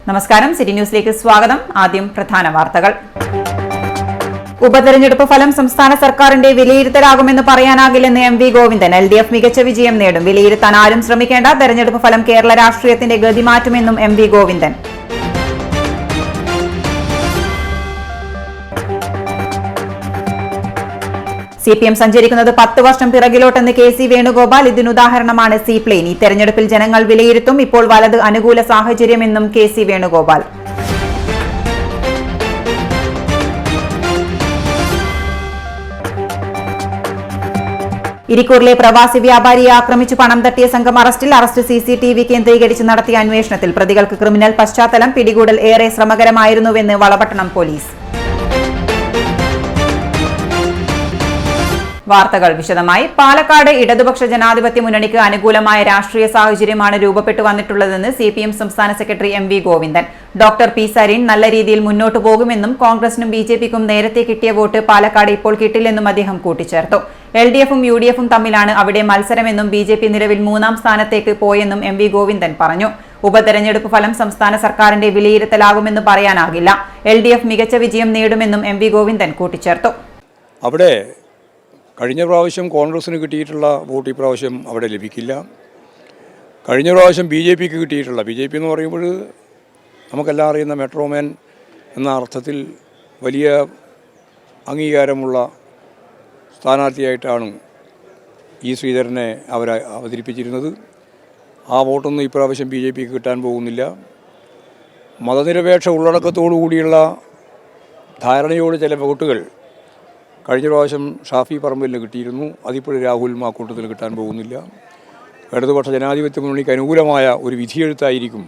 നമസ്കാരം, സിറ്റി ന്യൂസിലേക്ക് സ്വാഗതം. ആദ്യം പ്രധാന വാർത്തകൾ. ഉപതെരഞ്ഞെടുപ്പ് ഫലം സംസ്ഥാന സർക്കാരിന്റെ വിലയിരുത്തലാകുമെന്ന് പറയാനാകില്ലെന്ന് എം വി ഗോവിന്ദൻ. LDF മികച്ച വിജയം നേടും. വിലയിരുത്താൻ ആരും ശ്രമിക്കേണ്ട. തെരഞ്ഞെടുപ്പ് ഫലം കേരള രാഷ്ട്രീയത്തിന്റെ ഗതി മാറ്റുമെന്നും എം വി ഗോവിന്ദൻ. CPM സഞ്ചരിക്കുന്നത് 10 വർഷം പിറകിലോട്ടെന്ന് KC വേണുഗോപാൽ. ഇതിനുദാഹരണമാണ് സീപ്ലെയിൻ. ഈ തെരഞ്ഞെടുപ്പിൽ ജനങ്ങൾ വിലയിരുത്തും. ഇപ്പോൾ വലത് അനുകൂല സാഹചര്യമെന്നും KC വേണുഗോപാൽ. ഇരിക്കൂറിലെ പ്രവാസി വ്യാപാരിയെ ആക്രമിച്ചു പണം തട്ടിയ സംഘം അറസ്റ്റിൽ. അറസ്റ്റ് CCTV കേന്ദ്രീകരിച്ച് നടത്തിയ അന്വേഷണത്തിൽ പ്രതികൾക്ക് ക്രിമിനൽ പശ്ചാത്തലം. പിടികൂടൽ ഏറെ ശ്രമകരമായിരുന്നുവെന്ന് വളപട്ടണം പോലീസ്. വാർത്തകൾ വിശദമായി. പാലക്കാട് ഇടതുപക്ഷ ജനാധിപത്യ മുന്നണിക്ക് അനുകൂലമായ രാഷ്ട്രീയ സാഹചര്യമാണ് രൂപപ്പെട്ടു വന്നിട്ടുള്ളതെന്ന് CPM സംസ്ഥാന secretary M V Govindan. Doctor P Sarin നല്ല രീതിയിൽ മുന്നോട്ടു പോകുമെന്നും കോൺഗ്രസിനും BJPക്കും നേരത്തെ കിട്ടിയ വോട്ട് പാലക്കാട് ഇപ്പോൾ കിട്ടില്ലെന്നും അദ്ദേഹം കൂട്ടിച്ചേർത്തു. LDFും UDFും തമ്മിലാണ് അവിടെ മത്സരമെന്നും BJP നിലവിൽ 3ാം സ്ഥാനത്തേക്ക് പോയെന്നും എം വി ഗോവിന്ദൻ പറഞ്ഞു. ഉപതെരഞ്ഞെടുപ്പ് ഫലം സംസ്ഥാന സർക്കാരിന്റെ വിലയിരുത്തലാകുമെന്ന് പറയാനാകില്ല. LDF മികച്ച വിജയം നേടുമെന്നും എം വി ഗോവിന്ദൻ കൂട്ടിച്ചേർത്തു. അവിടെ കഴിഞ്ഞ പ്രാവശ്യം കോൺഗ്രസ്സിന് കിട്ടിയിട്ടുള്ള വോട്ട് ഇപ്രാവശ്യം അവിടെ ലഭിക്കില്ല. കഴിഞ്ഞ പ്രാവശ്യം BJPക്ക് കിട്ടിയിട്ടുള്ള, BJP എന്ന് പറയുമ്പോൾ നമുക്കെല്ലാം അറിയുന്ന മെട്രോമാൻ എന്ന അർത്ഥത്തിൽ വലിയ അംഗീകാരമുള്ള സ്ഥാനാർത്ഥിയായിട്ടാണ് E. ശ്രീധരനെ അവർ അവതരിപ്പിച്ചിരുന്നത്. ആ വോട്ടൊന്നും ഇപ്രാവശ്യം BJPക്ക് കിട്ടാൻ പോകുന്നില്ല. മതനിരപേക്ഷ ഉള്ളടക്കത്തോടു കൂടിയുള്ള ധാരണയോട് ചില വോട്ടുകൾ കഴിഞ്ഞ പ്രാവശ്യം ഷാഫി പറമ്പിലിന് കിട്ടിയിരുന്നു. അതിപ്പോഴും രാഹുൽ മാക്കൂട്ടത്തിൽ കിട്ടാൻ പോകുന്നില്ല. ഇടതുപക്ഷ ജനാധിപത്യ മുന്നണിക്ക് അനുകൂലമായ ഒരു വിധിയെഴുത്തായിരിക്കും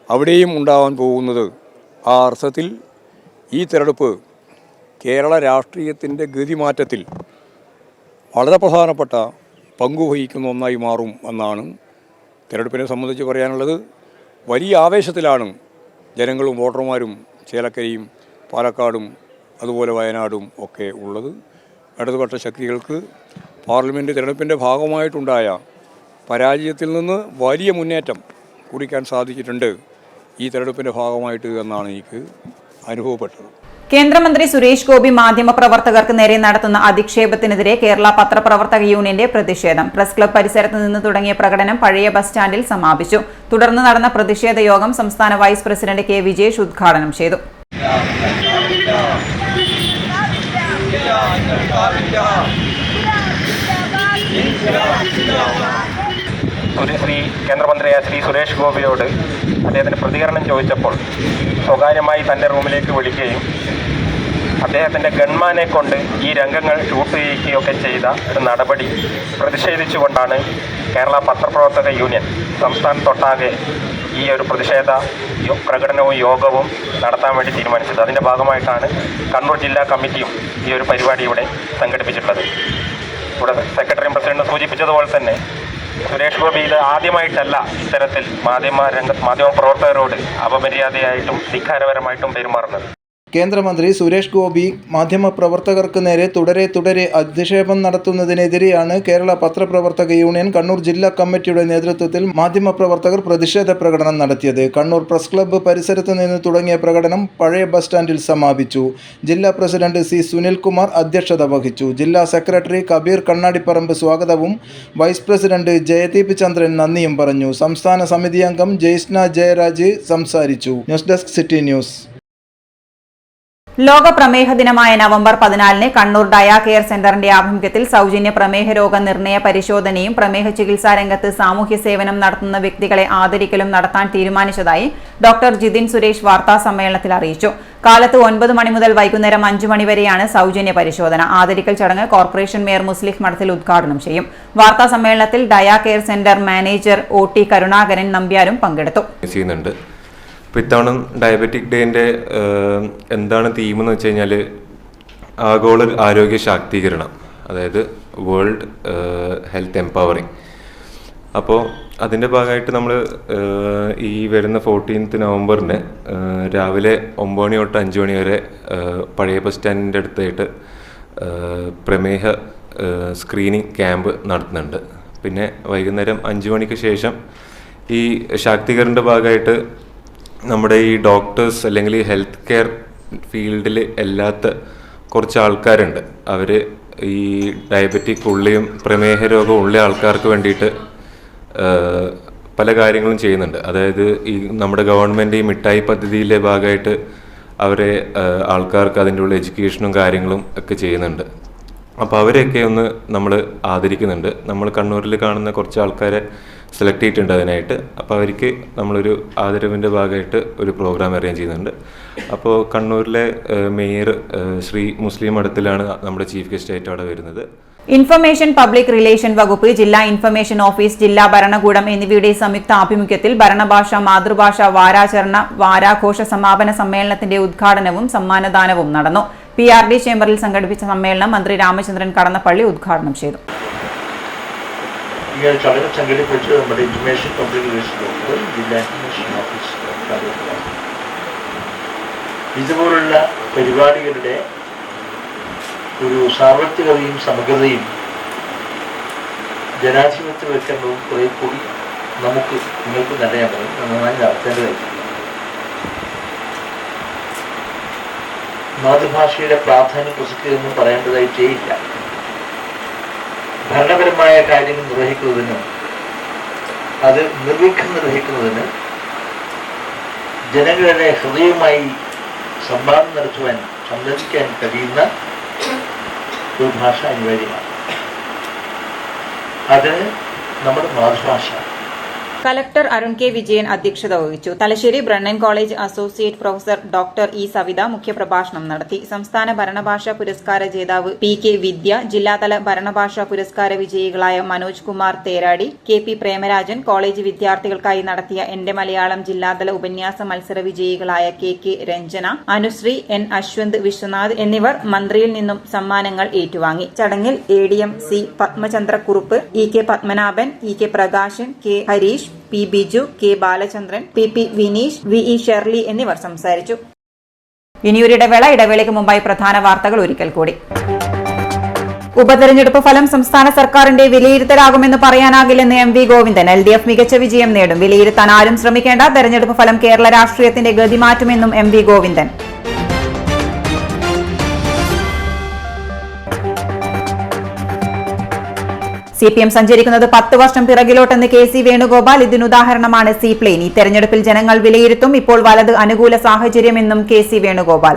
അവിടെയും ഉണ്ടാവാൻ പോകുന്നത്. ആ അർത്ഥത്തിൽ ഈ തെരഞ്ഞെടുപ്പ് കേരള രാഷ്ട്രീയത്തിൻ്റെ ഗതിമാറ്റത്തിൽ വളരെ പ്രധാനപ്പെട്ട പങ്കുവഹിക്കുന്ന ഒന്നായി മാറും എന്നാണ് തെരഞ്ഞെടുപ്പിനെ സംബന്ധിച്ച് പറയാനുള്ളത്. വലിയ ആവേശത്തിലാണ് ജനങ്ങളും വോട്ടർമാരും ചേലക്കരയും പാലക്കാടും അതുപോലെ വയനാടും ഒക്കെ ഉള്ളത്. ഇടതുപക്ഷ ശക്തികൾക്ക് പാർലമെൻറ്റ് തിരഞ്ഞെടുപ്പിൻ്റെ ഭാഗമായിട്ടുണ്ടായ പരാജയത്തിൽ നിന്ന് വലിയ മുന്നേറ്റം കുറിക്കാൻ സാധിച്ചിട്ടുണ്ട് ഈ തെരഞ്ഞെടുപ്പിൻ്റെ ഭാഗമായിട്ട് എന്നാണ് എനിക്ക് അനുഭവപ്പെട്ടത്. കേന്ദ്രമന്ത്രി സുരേഷ് ഗോപി മാധ്യമപ്രവർത്തകർക്ക് നേരെ നടത്തുന്ന അധിക്ഷേപത്തിനെതിരെ കേരള പത്രപ്രവർത്തക യൂണിയന്റെ പ്രതിഷേധം. പ്രസ് ക്ലബ് പരിസരത്ത് നിന്ന് തുടങ്ങിയ പ്രകടനം പഴയ ബസ് സ്റ്റാൻഡിൽ സമാപിച്ചു. തുടർന്ന് നടന്ന പ്രതിഷേധ യോഗം സംസ്ഥാന വൈസ് പ്രസിഡന്റ് K. വിജേഷ് ഉദ്ഘാടനം ചെയ്തു. ശ്രീ കേന്ദ്രമന്ത്രിയായ ശ്രീ സുരേഷ് ഗോപിയോട് അദ്ദേഹത്തിന് പ്രതികരണം ചോദിച്ചപ്പോൾ സ്വകാര്യമായി തൻ്റെ റൂമിലേക്ക് വിളിക്കുകയും അദ്ദേഹത്തിൻ്റെ ഗൺമാനെ കൊണ്ട് ഈ രംഗങ്ങൾ ഷൂട്ട് ചെയ്യുകയൊക്കെ ചെയ്ത ഒരു നടപടി പ്രതിഷേധിച്ചുകൊണ്ടാണ് കേരള പത്രപ്രവർത്തക യൂണിയൻ സംസ്ഥാനത്തൊട്ടാകെ ഈ ഒരു പ്രതിഷേധ പ്രകടനവും യോഗവും നടത്താൻ വേണ്ടി തീരുമാനിച്ചത്. അതിൻ്റെ ഭാഗമായിട്ടാണ് കണ്ണൂർ ജില്ലാ കമ്മിറ്റിയും ഈ ഒരു പരിപാടി ഇവിടെ സംഘടിപ്പിച്ചിട്ടുള്ളത്. ഇവിടെ സെക്രട്ടറിയും പ്രസിഡന്റും സൂചിപ്പിച്ചതുപോലെ തന്നെ സുരേഷ് ഗോപി ഇത് ആദ്യമായിട്ടല്ല ഇത്തരത്തിൽ മാധ്യമപ്രവർത്തകരോട് അപമര്യാദയായിട്ടും ധിക്കാരപരമായിട്ടും പെരുമാറുന്നത്. കേന്ദ്രമന്ത്രി സുരേഷ് ഗോപി മാധ്യമപ്രവർത്തകർക്ക് നേരെ തുടരെ അധിക്ഷേപം നടത്തുന്നതിനെതിരെയാണ് കേരള പത്രപ്രവർത്തക യൂണിയൻ കണ്ണൂർ ജില്ലാ കമ്മിറ്റിയുടെ നേതൃത്വത്തിൽ മാധ്യമപ്രവർത്തകർ പ്രതിഷേധ പ്രകടനം നടത്തിയത്. കണ്ണൂർ പ്രസ് ക്ലബ്ബ് പരിസരത്ത് നിന്ന് തുടങ്ങിയ പ്രകടനം പഴയ ബസ് സ്റ്റാൻഡിൽ സമാപിച്ചു. ജില്ലാ പ്രസിഡന്റ് C. സുനിൽകുമാർ അധ്യക്ഷത വഹിച്ചു. ജില്ലാ സെക്രട്ടറി കബീർ കണ്ണാടിപ്പറമ്പ് സ്വാഗതവും വൈസ് പ്രസിഡന്റ് ജയദീപ് ചന്ദ്രൻ നന്ദിയും പറഞ്ഞു. സംസ്ഥാന സമിതി അംഗം ജയ്സ്ന ജയരാജ് സംസാരിച്ചു. News desk city news. ലോക പ്രമേഹ ദിനമായ നവംബർ 14-ന് കണ്ണൂർ ഡയാ കെയർ സെന്ററിന്റെ ആഭിമുഖ്യത്തിൽ സൗജന്യ പ്രമേഹ രോഗ നിർണയ പരിശോധനയും പ്രമേഹ ചികിത്സാ രംഗത്ത് സാമൂഹ്യ സേവനം നടത്തുന്ന വ്യക്തികളെ ആദരിക്കലും നടത്താൻ തീരുമാനിച്ചതായി ഡോക്ടർ ജിതിൻ സുരേഷ് വാർത്താ സമ്മേളനത്തിൽ അറിയിച്ചു. കാലത്ത് 9 മണി മുതൽ വൈകുന്നേരം 5 മണി വരെയാണ് സൗജന്യ പരിശോധന. ആദരിക്കൽ ചടങ്ങ് കോർപ്പറേഷൻ മേയർ മുസ്ലിഹ് മഠത്തിൽ ഉദ്ഘാടനം ചെയ്യും. വാർത്താ സമ്മേളനത്തിൽ dia care centre manager OT Karunakaran നമ്പ്യാരും പങ്കെടുത്തു. ഇത്തവണ ഡയബറ്റിക് ഡേൻ്റെ എന്താണ് തീമെന്ന് വെച്ച് കഴിഞ്ഞാൽ ആഗോള ആരോഗ്യ ശാക്തീകരണം, അതായത് വേൾഡ് ഹെൽത്ത് എംപവറിങ്. അപ്പോൾ അതിൻ്റെ ഭാഗമായിട്ട് നമ്മൾ ഈ വരുന്ന 14th നവംബറിന് രാവിലെ 9 മണി തൊട്ട് 5 മണി വരെ പഴയ ബസ് സ്റ്റാൻഡിൻ്റെ അടുത്തായിട്ട് പ്രമേഹ സ്ക്രീനിങ് ക്യാമ്പ് നടത്തുന്നുണ്ട്. പിന്നെ വൈകുന്നേരം 5 മണിക്ക് ശേഷം ഈ ശാക്തീകരണൻ്റെ ഭാഗമായിട്ട് നമ്മുടെ ഈ ഡോക്ടേഴ്സ് അല്ലെങ്കിൽ ഈ ഹെൽത്ത് കെയർ ഫീൽഡിൽ അല്ലാത്ത കുറച്ച് ആൾക്കാരുണ്ട്. അവർ ഈ ഡയബറ്റിക് ഉള്ളിയും പ്രമേഹ രോഗം ഉള്ള ആൾക്കാർക്ക് വേണ്ടിയിട്ട് പല കാര്യങ്ങളും ചെയ്യുന്നുണ്ട്. അതായത് ഈ നമ്മുടെ ഗവൺമെൻറ് ഈ മിഠായി പദ്ധതിയിലെ ഭാഗമായിട്ട് അവരെ ആൾക്കാർക്ക് അതിൻ്റെ ഉള്ള എഡ്യൂക്കേഷനും കാര്യങ്ങളും ഒക്കെ ചെയ്യുന്നുണ്ട്. അപ്പോൾ അവരെയൊക്കെ ഒന്ന് നമ്മൾ ആദരിക്കുന്നുണ്ട്. നമ്മൾ കണ്ണൂരിൽ കാണുന്ന കുറച്ച് ആൾക്കാരെ സെലക്ട് ചെയ്തിട്ടുണ്ട് അതിനായിട്ട്. അപ്പോൾ അവർക്ക് നമ്മളൊരു ആദരവിൻ്റെ ഭാഗമായിട്ട് ഒരു പ്രോഗ്രാം അറേഞ്ച് ചെയ്യുന്നുണ്ട്. അപ്പോൾ കണ്ണൂരിലെ മേയർ ശ്രീ മുസ്ലിം മഠത്തിലാണ് നമ്മുടെ ചീഫ് ഗസ്റ്റ് ആയിട്ട് അവിടെ വരുന്നത്. ഇൻഫർമേഷൻ പബ്ലിക് റിലേഷൻ വകുപ്പ്, ജില്ലാ ഇൻഫർമേഷൻ ഓഫീസ്, ജില്ലാ ഭരണകൂടം എന്നിവയുടെ സംയുക്ത ആഭിമുഖ്യത്തിൽ ഭരണഭാഷ മാതൃഭാഷ വാരാചരണ വാരാഘോഷ സമാപന സമ്മേളനത്തിന്റെ ഉദ്ഘാടനവും സമ്മാനദാനവും നടന്നു. PRD ചേംബറിൽ സംഘടിപ്പിച്ച സമ്മേളനം മന്ത്രി രാമചന്ദ്രൻ കടന്നപ്പള്ളി ഉദ്ഘാടനം ചെയ്തു. ചടങ്ങ് സംഘടിപ്പിച്ച് നമ്മുടെ ഇൻഫർമേഷൻ പബ്ലിക് റിലേഷൻ വകുപ്പ്, ജില്ലാ ഇൻഫർമേഷൻ ഓഫീസ് ഇതുപോലുള്ള പരിപാടികളുടെ ഒരു സാർവത്രികതയും സമഗ്രതയും ജനാധിപത്യവൽക്കരണവും കുറെ കൂടി നിങ്ങൾക്ക് നല്ലയാൻ പറയും നന്നായി നടത്തേണ്ടതായിട്ടുണ്ട്. മാതൃഭാഷയുടെ പ്രാധാന്യം പ്രസക്തിയൊന്നും പറയേണ്ടതായിട്ടേ ഇല്ല. ഭരണപരമായ കാര്യങ്ങൾ നിർവഹിക്കുന്നതിനും അത് നിർവീഘ്നം നിർവഹിക്കുന്നതിന് ജനങ്ങളുടെ ഹൃദയവുമായി സംവാദം നടത്തുവാൻ സംവദിക്കാൻ കഴിയുന്ന ഒരു ഭാഷ അനിവാര്യമാണ്. അതിന് നമ്മുടെ മാതൃഭാഷ. കലക്ടർ അരുൺ കെ വിജയൻ അധ്യക്ഷത വഹിച്ചു. Thalassery Brennan college associate professor doctor E Savitha മുഖ്യപ്രഭാഷണം നടത്തി. സംസ്ഥാന ഭരണഭാഷാ പുരസ്കാര ജേതാവ് PK വിദ്യ, ജില്ലാതല ഭരണഭാഷാ പുരസ്കാര വിജയികളായ മനോജ് കുമാർ തേരാടി, KP പ്രേമരാജൻ, കോളേജ് വിദ്യാർത്ഥികൾക്കായി നടത്തിയ എന്റെ മലയാളം ജില്ലാതല ഉപന്യാസ മത്സര വിജയികളായ KK രഞ്ജന, അനുശ്രീ, N അശ്വന്ത് വിശ്വനാഥ് എന്നിവർ മന്ത്രിയിൽ നിന്നും സമ്മാനങ്ങൾ ഏറ്റുവാങ്ങി. ചടങ്ങിൽ ADM C Padmachandrakurup, EK Padmanabhan, EK Prakashan, K Harish, P Biju, K Balachandran, PP Vineesh, VE Shirley എന്നിവർ സംസാരിച്ചു. ഇനിയൊരിടവേള. ഇടവേളയ്ക്ക് മുമ്പായി പ്രധാന വാർത്തകൾ ഒരിക്കൽ കൂടി. ഉപതെരഞ്ഞെടുപ്പ് ഫലം സംസ്ഥാന സർക്കാരിന്റെ വിലയിരുത്തലാകുമെന്ന് പറയാനാകില്ലെന്ന് MV ഗോവിന്ദൻ. LDF മികച്ച വിജയം നേടും. വിലയിരുത്താൻ ആരും ശ്രമിക്കേണ്ട. തെരഞ്ഞെടുപ്പ് ഫലം കേരള രാഷ്ട്രീയത്തിന്റെ ഗതി മാറ്റുമെന്നും MV ഗോവിന്ദൻ. CPM സഞ്ചരിക്കുന്നത് 10 വർഷം പിറകിലോട്ടെന്ന് KC വേണുഗോപാൽ. ഇതിനുദാഹരണമാണ് സീപ്ലെയിൻ. ഈ തെരഞ്ഞെടുപ്പിൽ ജനങ്ങൾ വിലയിരുത്തും. ഇപ്പോൾ വലത് അനുകൂല സാഹചര്യമെന്നും KC വേണുഗോപാൽ.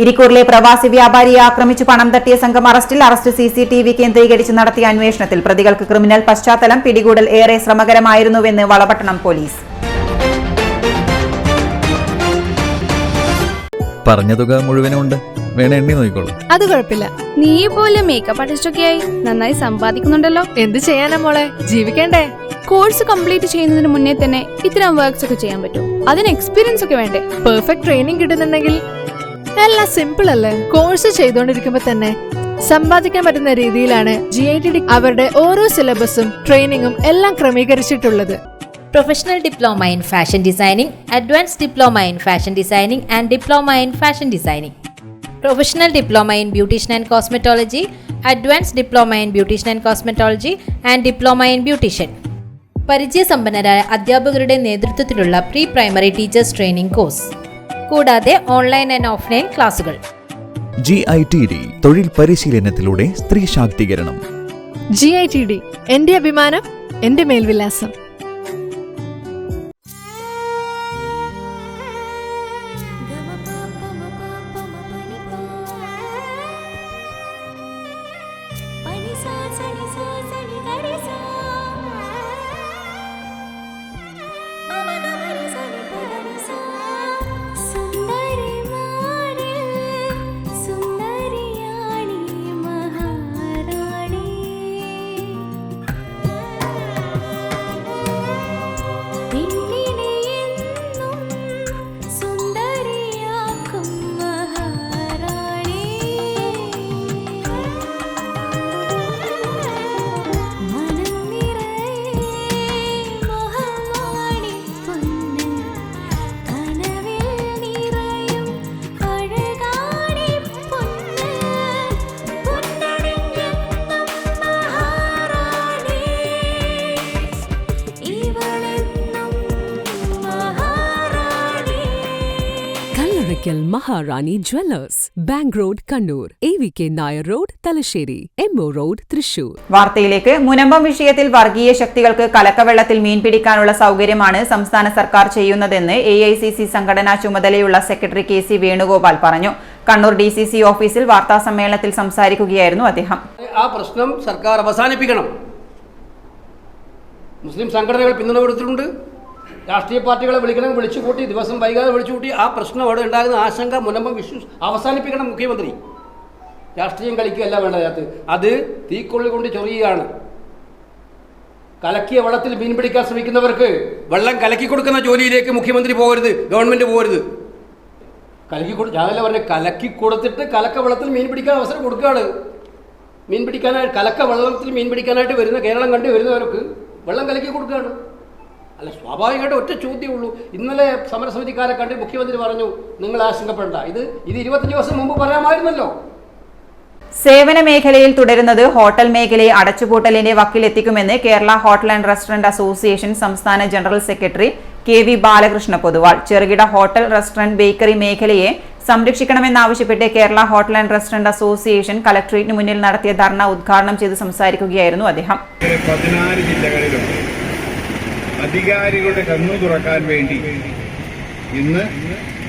ഇരിക്കൂറിലെ പ്രവാസി വ്യാപാരിയെ ആക്രമിച്ചു പണം തട്ടിയ സംഘം അറസ്റ്റിൽ. അറസ്റ്റ് CCTV കേന്ദ്രീകരിച്ച് നടത്തിയ അന്വേഷണത്തിൽ പ്രതികൾക്ക് ക്രിമിനൽ പശ്ചാത്തലം. പിടികൂടൽ ഏറെ ശ്രമകരമായിരുന്നുവെന്ന് വളപട്ടണം പോലീസ്. പറഞ്ഞ തുക മുഴുവനുണ്ട്, വേണ എണ്ണി നോക്കിക്കോളൂ. അത് കുഴപ്പമില്ല. നീ പോലെ മേക്കപ്പ് ആർട്ടിസ്റ്റൊക്കെയായി നന്നായി സമ്പാദിക്കുന്നുണ്ടല്ലോ. എന്ത് ചെയ്യാനാ മോളെ, ജീവിക്കണ്ടേ? കോഴ്സ് കംപ്ലീറ്റ് ചെയ്യുന്നതിന് മുന്നേ തന്നെ ഇത്തരം വർക്ക്സ് ഒക്കെ ചെയ്യാൻ പറ്റും. അതിന് എക്സ്പീരിയൻസ് ഒക്കെ വേണ്ടേ? പെർഫെക്റ്റ് ട്രെയിനിങ് കിട്ടുന്നുണ്ടെങ്കിൽ എല്ലാം സിമ്പിൾ അല്ലേ? കോഴ്സ് ചെയ്തുകൊണ്ടിരിക്കുമ്പോ തന്നെ സമ്പാദിക്കാൻ പറ്റുന്ന രീതിയിലാണ് GITD അവരുടെ ഓരോ സിലബസും ട്രെയിനിങ്ങും എല്ലാം ക്രമീകരിച്ചിട്ടുള്ളത്. Professional Diploma in Fashion Designing, Advanced Diploma in Fashion Designing and Diploma in Fashion Designing. Professional Diploma in Beautician and Cosmetology, Advanced Diploma in Beautician and Cosmetology and Diploma in Beautician. പരിചയസമ്പന്നരായ അധ്യാപകരുടെ നേതൃത്വത്തിലുള്ള pre primary teachers training course, കൂടാതെ online and offline ക്ലാസുകൾ. GITD തൊഴിൽ പരിശീലനത്തിലൂടെ സ്ത്രീ ശാക്തീകരണം. GITD എന്റെ അഭിമാനം, എന്റെ മേൽവിലാസം. Oracle Maharani Jewellers, Bank Road, Kannur, AVK Nair Road, Talasheri, MO Road, Thrissur. വാർത്തയിലേക്ക്. മുനമ്പം വിഷയത്തിൽ വർഗീയ ശക്തികൾക്ക് കലക്കവെള്ളത്തിൽ മീൻ പിടിക്കാനുള്ള സൗകര്യമാണ് സംസ്ഥാന സർക്കാർ ചെയ്യുന്നതെന്ന് AICC സംഘടനാ ചുമതലയുള്ള സെക്രട്ടറി KC വേണുഗോപാൽ പറഞ്ഞു. കണ്ണൂർ DCC ഓഫീസിൽ വാർത്താസമ്മേളനത്തിൽ സംസാരിക്കുകയായിരുന്നു അദ്ദേഹം. ആ പ്രശ്നം സർക്കാർ അവസാനിപ്പിക്കണം. മുസ്ലിം സംഘടനകൾ പിന്തുണ കൊടുത്തിട്ടുണ്ട്. രാഷ്ട്രീയ പാർട്ടികളെ വിളിച്ചു കൂട്ടി ദിവസം വൈകാതെ വിളിച്ചു കൂട്ടി ആ പ്രശ്നം അവിടെ ഉണ്ടാകുന്ന ആശങ്ക മുനമ്പം അവസാനിപ്പിക്കണം മുഖ്യമന്ത്രി. രാഷ്ട്രീയം കളിക്കുകയല്ല വേണ്ടത്. അത് തീക്കൊള്ളി കൊണ്ട് ചൊറിയുകയാണ്. കലക്കിയ വെള്ളത്തിൽ മീൻ പിടിക്കാൻ ശ്രമിക്കുന്നവർക്ക് വെള്ളം കലക്കി കൊടുക്കുന്ന ജോലിയിലേക്ക് മുഖ്യമന്ത്രി പോകരുത്, ഗവൺമെൻറ് പോകരുത്. ഞാനല്ല പറഞ്ഞ കലക്കി കൊടുത്തിട്ട് കലക്ക വെള്ളത്തിൽ മീൻ പിടിക്കാൻ അവസരം കൊടുക്കുകയാണ്. മീൻ പിടിക്കാനായിട്ട് കലക്ക വെള്ളത്തിൽ മീൻ പിടിക്കാനായിട്ട് വരുന്ന കേരളം കണ്ടു വരുന്നവർക്ക് വെള്ളം കലക്കി കൊടുക്കുകയാണ്. അല്ല, സ്വാഭാവികമായിട്ട് ഒറ്റ ചോദ്യമുള്ളൂ. ഇന്നലെ സമരസമിതിക്കാരെ കണ്ട് മുഖ്യമന്ത്രി പറഞ്ഞു, നിങ്ങൾ ആശങ്കപ്പെടേണ്ട, ഇത് 25 ദിവസം മുമ്പ് പറയാമായിരുന്നല്ലോ. സേവന മേഖലയിൽ തുടരുന്നത് ഹോട്ടൽ മേഖലയെ അടച്ചുപൂട്ടലിന്റെ വക്കിലെത്തിക്കുമെന്ന് Kerala hotel and restaurant association സംസ്ഥാന general secretary KV Balakrishna Poduval. ചെറുകിട ഹോട്ടൽ, റെസ്റ്റോറന്റ്, ബേക്കറി മേഖലയെ സംരക്ഷിക്കണമെന്നാവശ്യപ്പെട്ട് Kerala hotel and restaurant association കളക്ടറേറ്റിന് മുന്നിൽ നടത്തിയ ധർണ ഉദ്ഘാടനം ചെയ്ത് സംസാരിക്കുകയായിരുന്നു അദ്ദേഹം. 14 ജില്ലകളിലും അധികാരികളുടെ കണ്ണു തുറക്കാൻ വേണ്ടി ഇന്ന്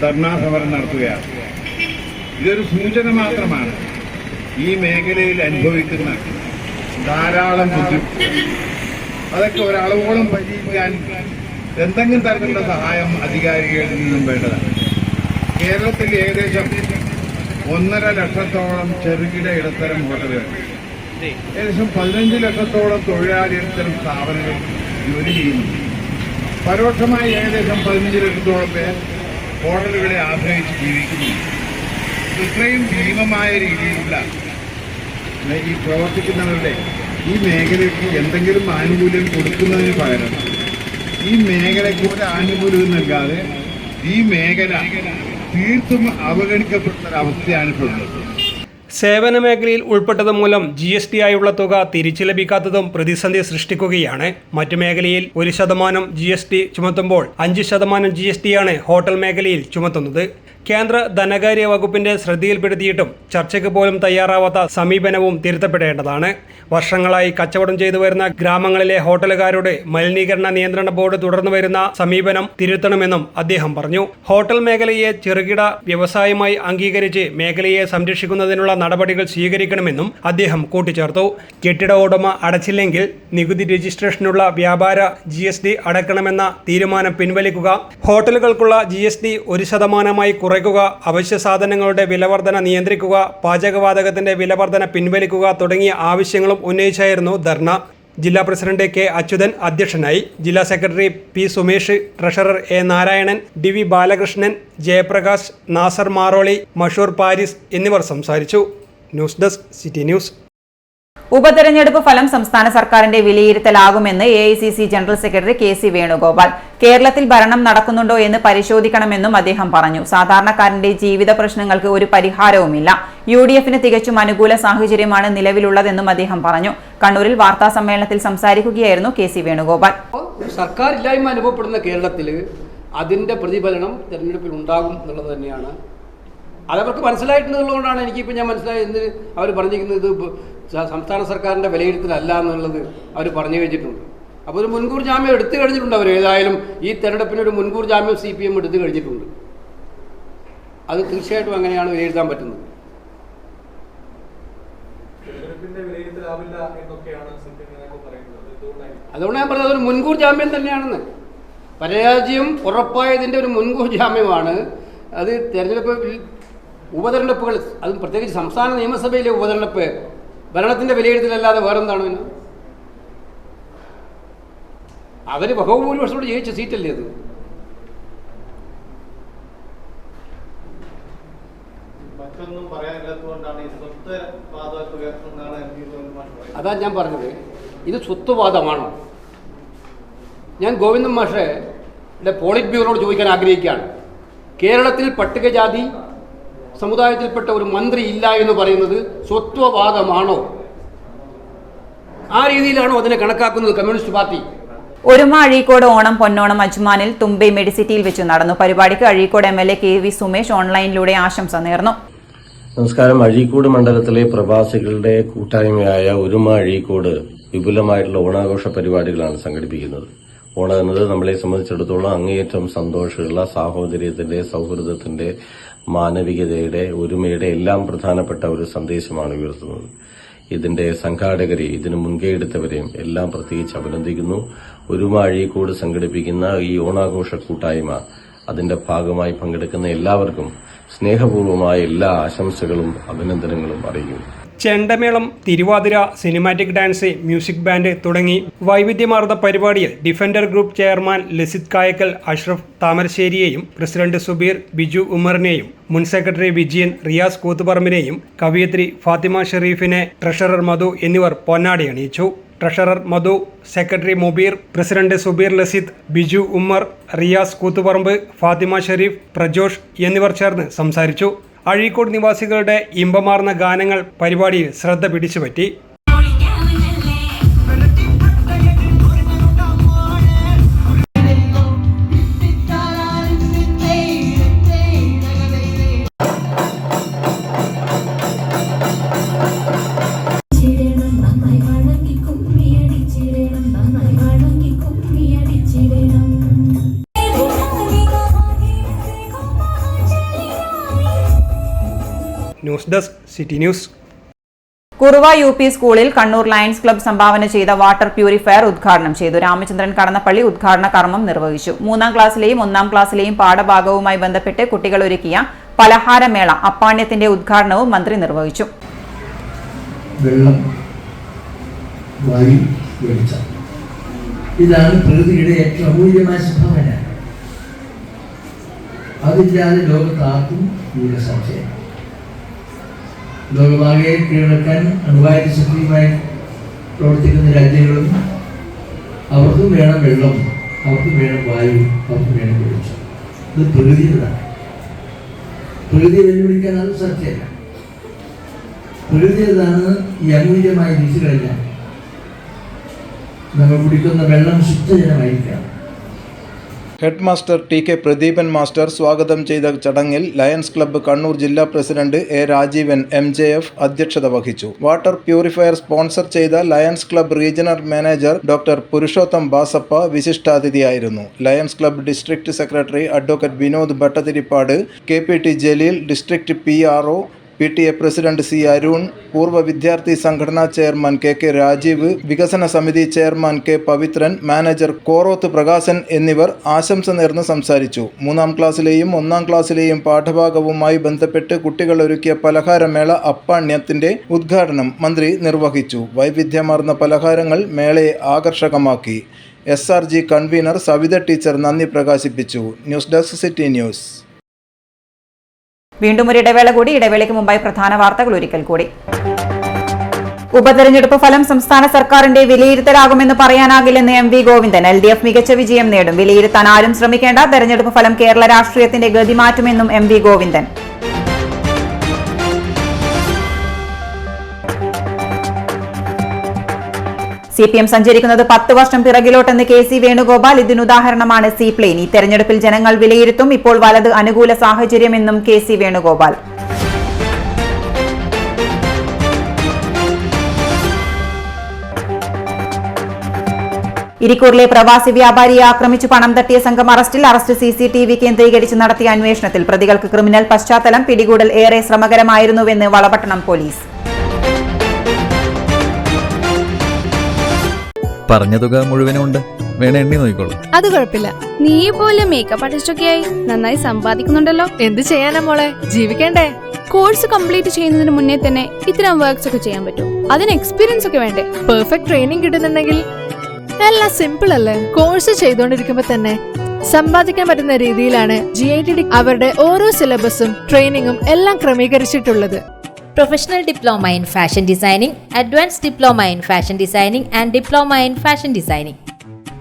ധർണാ സമരം നടത്തുകയാണ്. ഇതൊരു സൂചന മാത്രമാണ്. ഈ മേഖലയിൽ അനുഭവിക്കുന്ന ധാരാളം ബുദ്ധിമുട്ടുകൾ അതൊക്കെ ഒരളവോളം പരിഹരിക്കാൻ എന്തെങ്കിലും തരത്തിലുള്ള സഹായം അധികാരികളിൽ നിന്നും വേണ്ടതാണ്. കേരളത്തിൽ ഏകദേശം 1.5 ലക്ഷത്തോളം ചെറുകിട ഇടത്തരം ഹോട്ടലുകൾ, ഏകദേശം 15 ലക്ഷത്തോളം തൊഴിലാളിത്തരം സ്ഥാപനങ്ങൾ ജോലി ചെയ്യുന്നു. പരോക്ഷമായി ഏകദേശം 15 ലക്ഷത്തോളം പേർ ഹോട്ടലുകളെ ആശ്രയിച്ച് ജീവിക്കുന്നു. ഇത്രയും ഭീമമായ രീതിയിലുള്ള ഈ പ്രവർത്തിക്കുന്നവരുടെ ഈ മേഖലയ്ക്ക് എന്തെങ്കിലും ആനുകൂല്യം കൊടുക്കുന്നതിന് പകരം ഈ മേഖലയ്ക്ക് ഒരു ആനുകൂല്യം നൽകാതെ ഈ മേഖല തീർത്തും അവഗണിക്കപ്പെടുന്നൊരവസ്ഥയാണ് ഇപ്പോൾ ഉള്ളത്. സേവന മേഖലയിൽ ഉൾപ്പെട്ടത് മൂലം GST ആയുള്ള തുക തിരിച്ചു ലഭിക്കാത്തതും പ്രതിസന്ധി സൃഷ്ടിക്കുകയാണ്. മറ്റു മേഖലയിൽ 1% GST ചുമത്തുമ്പോൾ 5% GSTയാണ് ഹോട്ടൽ മേഖലയിൽ ചുമത്തുന്നത്. കേന്ദ്ര ധനകാര്യ വകുപ്പിന്റെ ശ്രദ്ധയിൽപ്പെടുത്തിയിട്ടും ചർച്ചയ്ക്ക് പോലും തയ്യാറാവാത്ത സമീപനവും തിരുത്തപ്പെടേണ്ടതാണ്. വർഷങ്ങളായി കച്ചവടം ചെയ്തു വരുന്ന ഗ്രാമങ്ങളിലെ ഹോട്ടലുകാരുടെ മലിനീകരണ നിയന്ത്രണ ബോർഡ് തുടർന്നു വരുന്ന സമീപനം തിരുത്തണമെന്നും അദ്ദേഹം പറഞ്ഞു. ഹോട്ടൽ മേഖലയെ ചെറുകിട വ്യവസായമായി അംഗീകരിച്ച് മേഖലയെ സംരക്ഷിക്കുന്നതിനുള്ള നടപടികൾ സ്വീകരിക്കണമെന്നും അദ്ദേഹം കൂട്ടിച്ചേർത്തു. കെട്ടിട ഉടമ അടച്ചില്ലെങ്കിൽ നികുതി രജിസ്ട്രേഷനുള്ള വ്യാപാര GST അടക്കണമെന്ന തീരുമാനം പിൻവലിക്കുക, ഹോട്ടലുകൾക്കുള്ള GST 1% കുറയ്ക്കുക, അവശ്യ സാധനങ്ങളുടെ വിലവർധന നിയന്ത്രിക്കുക, പാചകവാതകത്തിന്റെ വിലവർധന പിൻവലിക്കുക തുടങ്ങിയ ആവശ്യങ്ങളും ഉന്നയിച്ചായിരുന്നു ധർണ. ജില്ലാ പ്രസിഡന്റ് K. അച്യുതൻ അധ്യക്ഷനായി. ജില്ലാ secretary P. Sumesh, treasurer A. Narayanan, DV. Balakrishnan, Jayaprakash, Nasar Maroli, Mashoor Paris എന്നിവർ സംസാരിച്ചു. News desk city news. ഉപതെരഞ്ഞെടുപ്പ് ഫലം സംസ്ഥാന സർക്കാരിന്റെ വിലയിരുത്തലാകുമെന്ന് AICC general secretary KC Venugopal. കേരളത്തിൽ ഭരണം നടക്കുന്നുണ്ടോ എന്ന് പരിശോധിക്കണമെന്നും അദ്ദേഹം പറഞ്ഞു. സാധാരണക്കാരന്റെ ജീവിത പ്രശ്നങ്ങൾക്ക് ഒരു പരിഹാരവുമില്ല. UDFന് തികച്ചും അനുകൂല സാഹചര്യമാണ് നിലവിലുള്ളതെന്നും അദ്ദേഹം പറഞ്ഞു. കണ്ണൂരിൽ വാർത്താ സമ്മേളനത്തിൽ സംസാരിക്കുകയായിരുന്നു KC വേണുഗോപാൽ. സർക്കാർ ഇല്ലായ്മ അനുഭവപ്പെടുന്ന കേരളത്തിൽ അതിന്റെ പ്രതിഫലനം തെരഞ്ഞെടുപ്പിൽ ഉണ്ടാകും എന്നുള്ളത് തന്നെയാണ്. അതവർക്ക് മനസ്സിലായിട്ടുള്ളതുകൊണ്ടാണ് എനിക്കിപ്പോൾ ഞാൻ മനസ്സിലായത് അവർ പറഞ്ഞിരിക്കുന്നത് ഇത് സംസ്ഥാന സർക്കാരിൻ്റെ വിലയിരുത്തലല്ല എന്നുള്ളത് അവർ പറഞ്ഞു വെച്ചിട്ടുണ്ട്. അപ്പോൾ ഒരു മുൻകൂർ ജാമ്യം എടുത്തു കഴിഞ്ഞിട്ടുണ്ട്. അവർ ഏതായാലും ഈ തെരഞ്ഞെടുപ്പിനൊരു മുൻകൂർ ജാമ്യം CPM എടുത്തു കഴിഞ്ഞിട്ടുണ്ട്. അത് തീർച്ചയായിട്ടും അങ്ങനെയാണ് വിലയിരുത്താൻ പറ്റുന്നത്. അതുകൊണ്ട് ഞാൻ പറഞ്ഞത് അതൊരു മുൻകൂർ ജാമ്യം തന്നെയാണെന്ന്. പരാജയം ഉറപ്പായതിൻ്റെ ഒരു മുൻകൂർ ജാമ്യമാണ് അത്. ഉപതെരഞ്ഞെടുപ്പുകൾ, അതും പ്രത്യേകിച്ച് സംസ്ഥാന നിയമസഭയിലെ ഉപതെരഞ്ഞെടുപ്പ് ഭരണത്തിൻ്റെ വിലയിരുത്തലല്ലാതെ വേറെന്താണ്? പിന്നെ അവർ ബഹുഭൂരിപക്ഷത്തോട് ജയിച്ച സീറ്റല്ലേ അത്. അതാ ഞാൻ പറഞ്ഞത്, ഇത് സ്വത്വവാദമാണോ? ഞാൻ ഗോവിന്ദൻ മാഷയുടെ പോളിറ്റ് ബ്യൂറോയോട് ചോദിക്കാൻ ആഗ്രഹിക്കുകയാണ്. കേരളത്തിൽ പട്ടികജാതി സമുദായത്തിൽപ്പെട്ട ഒരു മന്ത്രി ഇല്ല എന്ന് പറയുന്നത് സ്വത്വവാദമാണോ? ആ രീതിയിലാണോ അതിനെ കണക്കാക്കുന്നത് കമ്മ്യൂണിസ്റ്റ് പാർട്ടി? ഒരുമ അഴീക്കോട് ഓണം പൊന്നോണം അജ്മാനിൽ തുമ്പെ മെഡിസിറ്റിയിൽ വെച്ച് നടന്നു. പരിപാടിക്ക് അഴീക്കോട് MLA KV സുമേഷ് ഓൺലൈനിലൂടെ ആശംസ നേർന്നു. നമസ്കാരം. അഴീക്കോട് മണ്ഡലത്തിലെ പ്രവാസികളുടെ കൂട്ടായ്മയായ ഒരുമ അഴീക്കോട് വിപുലമായിട്ടുള്ള ഓണാഘോഷ പരിപാടികളാണ് സംഘടിപ്പിക്കുന്നത്. ഓണം എന്നത് നമ്മളെ സംബന്ധിച്ചിടത്തോളം അങ്ങേയറ്റം സന്തോഷമുള്ള സാഹോദര്യത്തിന്റെ, സൗഹൃദത്തിന്റെ, മാനവികതയുടെ, ഒരുമയുടെ എല്ലാം പ്രധാനപ്പെട്ട ഒരു സന്ദേശമാണ് ഉയർത്തുന്നത്. ഇതിന്റെ സംഘാടകരെയും ഇതിന് മുൻകൈ എടുത്തവരെയും എല്ലാം പ്രത്യേകിച്ച് അഭിനന്ദിക്കുന്നു. ഒരുമ അഴീക്കോട് സംഘടിപ്പിക്കുന്ന ഈ ഓണാഘോഷ കൂട്ടായ്മ അതിന്റെ ഭാഗമായി പങ്കെടുക്കുന്ന എല്ലാവർക്കും സ്നേഹപൂർവമായ എല്ലാ ആശംസകളും അഭിനന്ദനങ്ങളും അറിയിക്കുന്നു. Chendamelam, Thiruvathira, cinematic dance, music band തുടങ്ങി വൈവിധ്യമാർന്ന പരിപാടിയിൽ defender group chairman Lasith Kayakkal, Ashraf താമരശ്ശേരിയെയും പ്രസിഡന്റ് സുബീർ ബിജു ഉമറിനെയും മുൻ സെക്രട്ടറി വിജയൻ, റിയാസ് കൂത്തുപറമ്പിനെയും കവിയത്രി ഫാത്തിമ ഷെരീഫിനെ, ട്രഷറർ മധു എന്നിവർ പൊന്നാടി അണിയിച്ചു. Treasurer Madhu, secretary Mubeer, president Subeer Lasith, Biju Ummer, Riyas Koothuparamba, Fathima Sharif, Prajosh എന്നിവർ ചേർന്ന് സംസാരിച്ചു. അഴീക്കോട് നിവാസികളുടെ ഇമ്പമാർന്ന ഗാനങ്ങൾ പരിപാടിയിൽ ശ്രദ്ധ പിടിച്ചുപറ്റി. News desk city news. Kuruva UP സ്കൂളിൽ കണ്ണൂർ ലയൺസ് ക്ലബ്ബ് സംഭാവന ചെയ്ത വാട്ടർ പ്യൂരിഫയർ ഉദ്ഘാടനം ചെയ്തു. രാമചന്ദ്രൻ കടന്നപ്പള്ളി ഉദ്ഘാടന കർമ്മം നിർവഹിച്ചു. 3ാം ക്ലാസ്സിലെയും 1ാം ക്ലാസ്സിലെയും പാഠഭാഗവുമായി ബന്ധപ്പെട്ട് കുട്ടികൾ ഒരുക്കിയ പലഹാരമേള അപ്പാണ്യത്തിന്റെ ഉദ്ഘാടനവും മന്ത്രി നിർവഹിച്ചു. വെള്ളം, വായു, വെളിച്ചം, ഇതാണ് പ്രകൃതിയുടെ ഏറ്റവും അമൂല്യമായ സംഭാവന. അതില്ലാതെ ലോകത്താർക്കും വികസനം ലോകമാകെ കീഴടക്കാൻ അണുവായുധ ശക്തിയുമായി പ്രവർത്തിക്കുന്ന രാജ്യങ്ങളും അവർക്കും വേണം വെള്ളം, അവർക്കും വേണം വായു, അവർക്കും വേണം വെളിച്ചം. ഇത് പ്രകൃതിയുടേതാണ്. പ്രകൃതിയെ വെല്ലുവിളിക്കാൻ അത് സത്യമല്ല. പ്രകൃതിയുടേതാണ് ഈ അമൂല്യമായ രുചികളെല്ലാം. നമ്മൾ കുടിക്കുന്ന വെള്ളം ശുദ്ധജലമായിരിക്കാം. Head master TK Pradeepan master സ്വാഗതം ചെയ്ത ചടങ്ങിൽ ലയൺസ് ക്ലബ്ബ് കണ്ണൂർ ജില്ലാ പ്രസിഡന്റ് A രാജീവൻ MJF അധ്യക്ഷത വഹിച്ചു. വാട്ടർ പ്യൂരിഫയർ സ്പോൺസർ ചെയ്ത lions club regional manager doctor Purushottam Basappa വിശിഷ്ടാതിഥിയായിരുന്നു. Lions club district secretary advocate Vinod Bhattathiripad, KPT Jaleel, district PRO, PTA president C Arun, പൂർവ്വ വിദ്യാർത്ഥി സംഘടനാ ചെയർമാൻ KK രാജീവ്, വികസന സമിതി chairman K Pavithran, manager Koroth Prakashan എന്നിവർ ആശംസ നേർന്ന് സംസാരിച്ചു. 3ാം ക്ലാസ്സിലെയും 1ാം ക്ലാസ്സിലെയും പാഠഭാഗവുമായി ബന്ധപ്പെട്ട് കുട്ടികൾ ഒരുക്കിയ പലഹാരമേള അപ്പാണ്യത്തിന്റെ ഉദ്ഘാടനം മന്ത്രി നിർവഹിച്ചു. വൈവിധ്യമാർന്ന പലഹാരങ്ങൾ മേളയെ ആകർഷകമാക്കി. SRG കൺവീനർ സവിത ടീച്ചർ നന്ദി പ്രകാശിപ്പിച്ചു. News desk city news. വീണ്ടും ഒരു ഇടവേള കൂടി. ഇടവേളയ്ക്ക് മുമ്പായി പ്രധാന വാർത്തകൾ ഒരിക്കൽ കൂടി. ഉപതെരഞ്ഞെടുപ്പ് ഫലം സംസ്ഥാന സർക്കാരിന്റെ വിലയിരുത്തലാകുമെന്ന് പറയാനാകില്ലെന്ന് MV ഗോവിന്ദൻ. LDF മികച്ച വിജയം നേടും. വിലയിരുത്താൻ ആരും ശ്രമിക്കേണ്ട. തെരഞ്ഞെടുപ്പ് ഫലം കേരള രാഷ്ട്രീയത്തിന്റെ ഗതി മാറ്റുമെന്നും MV ഗോവിന്ദൻ. CPM സഞ്ചരിക്കുന്നത് 10 വർഷം പിറകിലോട്ടെന്ന് KC വേണുഗോപാൽ. ഇതിനുദാഹരണമാണ് സീപ്ലെയിൻ. ഈ തെരഞ്ഞെടുപ്പിൽ ജനങ്ങൾ വിലയിരുത്തും. ഇപ്പോൾ വലത് അനുകൂല സാഹചര്യമെന്നും KC വേണുഗോപാൽ. ഇരിക്കൂറിലെ പ്രവാസി വ്യാപാരിയെ ആക്രമിച്ചു പണം തട്ടിയ സംഘം അറസ്റ്റിൽ. അറസ്റ്റ് CCTV കേന്ദ്രീകരിച്ച് നടത്തിയ അന്വേഷണത്തിൽ പ്രതികൾക്ക് ക്രിമിനൽ പശ്ചാത്തലം. പിടികൂടൽ ഏറെ ശ്രമകരമായിരുന്നുവെന്ന് വളപട്ടണം പോലീസ്. പറഞ്ഞ തുക മുഴുവനും ഉണ്ട്, വേണേ എണ്ണി നോക്കിക്കോളൂ. അത് കുഴപ്പമില്ല. നീ പോലെ മേക്കപ്പ് ആർട്ടിസ്റ്റൊക്കെയായി നന്നായി സമ്പാദിക്കുന്നുണ്ടല്ലോ. എന്ത് ചെയ്യാനാ മോളെ, ജീവിക്കണ്ടേ? കോഴ്സ് കംപ്ലീറ്റ് ചെയ്യുന്നതിന് മുന്നേ തന്നെ ഇത്തരം വർക്ക്സ് ഒക്കെ ചെയ്യാൻ പറ്റും. അതിന് എക്സ്പീരിയൻസ് ഒക്കെ വേണ്ടേ? പെർഫെക്റ്റ് ട്രെയിനിങ് കിട്ടുന്നുണ്ടെങ്കിൽ എല്ലാം സിമ്പിൾ അല്ലേ? കോഴ്സ് ചെയ്തുകൊണ്ടിരിക്കുമ്പോ തന്നെ സമ്പാദിക്കാൻ പറ്റുന്ന രീതിയിലാണ് GITD അവരുടെ ഓരോ സിലബസും ട്രെയിനിങ്ങും എല്ലാം ക്രമീകരിച്ചിട്ടുള്ളത്. Professional Diploma in Fashion Designing, Advanced Diploma in Fashion Designing and Diploma in Fashion Designing.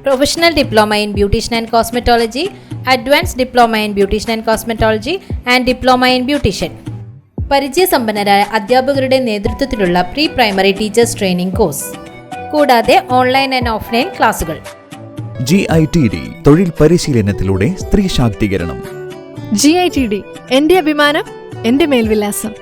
Professional Diploma in Beautician and Cosmetology, Advanced Diploma in Beautician and Cosmetology and Diploma in Beautician. പരിചയസമ്പന്നരായ അധ്യാപകരുടെ നേതൃത്വത്തിലുള്ള pre primary teachers training course, കൂടാതെ online and offline ക്ലാസുകൾ. GITD തൊഴിൽ പരിശീലനത്തിലൂടെ സ്ത്രീ ശാക്തീകരണം. GITD എന്റെ അഭിമാനം, എന്റെ മേൽവിലാസം.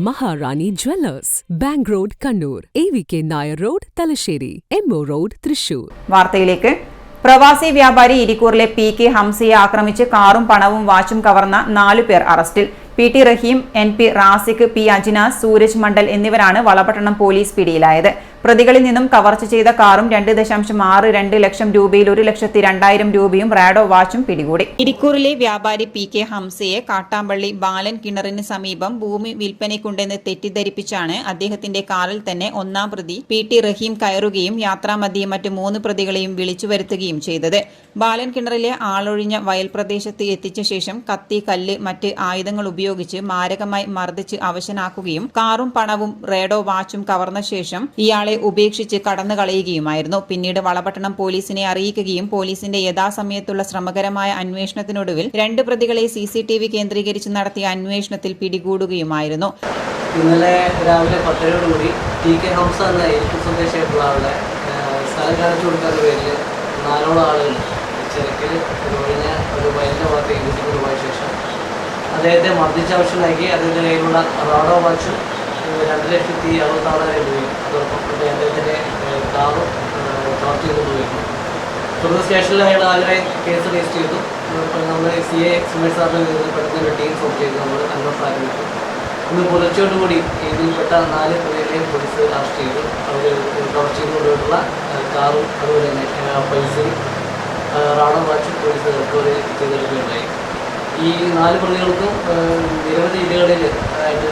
Maharani Jewellers, Bank Road, Kannur, AVK Nair Road, Talasheri, MO Road, Thrissur. വാർത്തയിലേക്ക്. പ്രവാസി വ്യാപാരി ഇരിക്കൂറിലെ PK ഹംസയെ ആക്രമിച്ച് കാറും പണവും വാച്ചും കവർന്ന 4 പേർ അറസ്റ്റിൽ. PT റഹീം, NP റാസിഖ്, P അജിനാസ്, സൂരജ് മണ്ഡൽ എന്നിവരാണ് വളപട്ടണം പോലീസ് പിടിയിലായത്. പ്രതികളിൽ നിന്നും കവർച്ച ചെയ്ത കാറും 2.62 ലക്ഷം രൂപയിൽ 1,02,000 രൂപയും റാഡോ വാച്ചും പിടികൂടി. ഇരിക്കൂറിലെ വ്യാപാരി PK ഹംസയെ കാട്ടാമ്പള്ളി ബാലൻ കിണറിന് സമീപം ഭൂമി വിൽപ്പനയ്ക്കുണ്ടെന്ന് തെറ്റിദ്ധരിപ്പിച്ചാണ് അദ്ദേഹത്തിന്റെ കാറിൽ തന്നെ ഒന്നാം പ്രതി PT റഹീം കയറുകയും യാത്രാമധ്യേ മറ്റ് 3 പ്രതികളെയും വിളിച്ചു വരുത്തുകയും ചെയ്തത്. ബാലൻ കിണറിലെ ആളൊഴിഞ്ഞ വയൽ പ്രദേശത്ത് എത്തിച്ച ശേഷം കത്തി, കല്ല്, മറ്റ് ആയുധങ്ങൾ ഉപയോഗിച്ച് മാരകമായി മർദ്ദിച്ച് അവശനാക്കുകയും കാറും പണവും റേഡോ വാച്ചും കവർന്ന ശേഷം ഇയാളെ ഉപേക്ഷിച്ച് കടന്നു കളയുകയുമായിരുന്നു. പിന്നീട് വളപട്ടണം പോലീസിനെ അറിയിക്കുകയും പോലീസിന്റെ യഥാസമയത്തുള്ള ശ്രമകരമായ അന്വേഷണത്തിനൊടുവിൽ 2 പ്രതികളെ CCTV കേന്ദ്രീകരിച്ച് നടത്തിയ അന്വേഷണത്തിൽ പിടികൂടുകയുമായിരുന്നു. ഇന്നലെ രാവിലെ 10:00 TK ഹംസ എന്ന ഇരിക്കൂർ സ്വദേശിയായിട്ടുള്ള ആളുടെ സ്ഥലം കാണിച്ചു കൊടുക്കാത്ത പേരിൽ 4 ആളുകൾ ചിരക്കിൽ ഒഴിഞ്ഞ ഒരു വയലിൻ്റെ ഭാഗത്തേക്ക് കൂട്ടിക്കൊണ്ടുപോയ ശേഷം അദ്ദേഹത്തെ മർദ്ദിച്ചാവശ്യമാക്കി അദ്ദേഹത്തിൻ്റെ കയ്യിലുള്ള റാഡോ വാച്ചും 2,66,000 രൂപയും അതോടൊപ്പം അദ്ദേഹത്തിൻ്റെ കാറും കവർ ചെയ്ത് പോയിരുന്നു. തുടർന്ന് സ്റ്റേഷനിൽ അയാൾ ആഗ്രഹ കേസ് രജിസ്റ്റർ ചെയ്തു. നമ്മൾ CA സുമേഷ് സാറിൻ്റെ നേതൃത്വത്തിൽ പെട്ടെന്ന് ടീം ഫോം ചെയ്ത് നമ്മൾ അന്വേഷണം ആരംഭിച്ചു. ഇന്ന് പുലർച്ചയോടുകൂടി ഇതിൽപ്പെട്ട 4 പ്രതികളെയും പോലീസ് അറസ്റ്റ് ചെയ്തു. അവർ കവർ ചെയ്തുകൊണ്ടുപോയിട്ടുള്ള കാറും അതുപോലെ തന്നെ പൈസയും റാഡോ വാച്ചും പോലീസ് റിക്കവറി ചെയ്തെടുക്കുകയുണ്ടായി. ഈ 4 പ്രതികൾക്കും നിരവധി ജില്ലകളിൽ അതായത്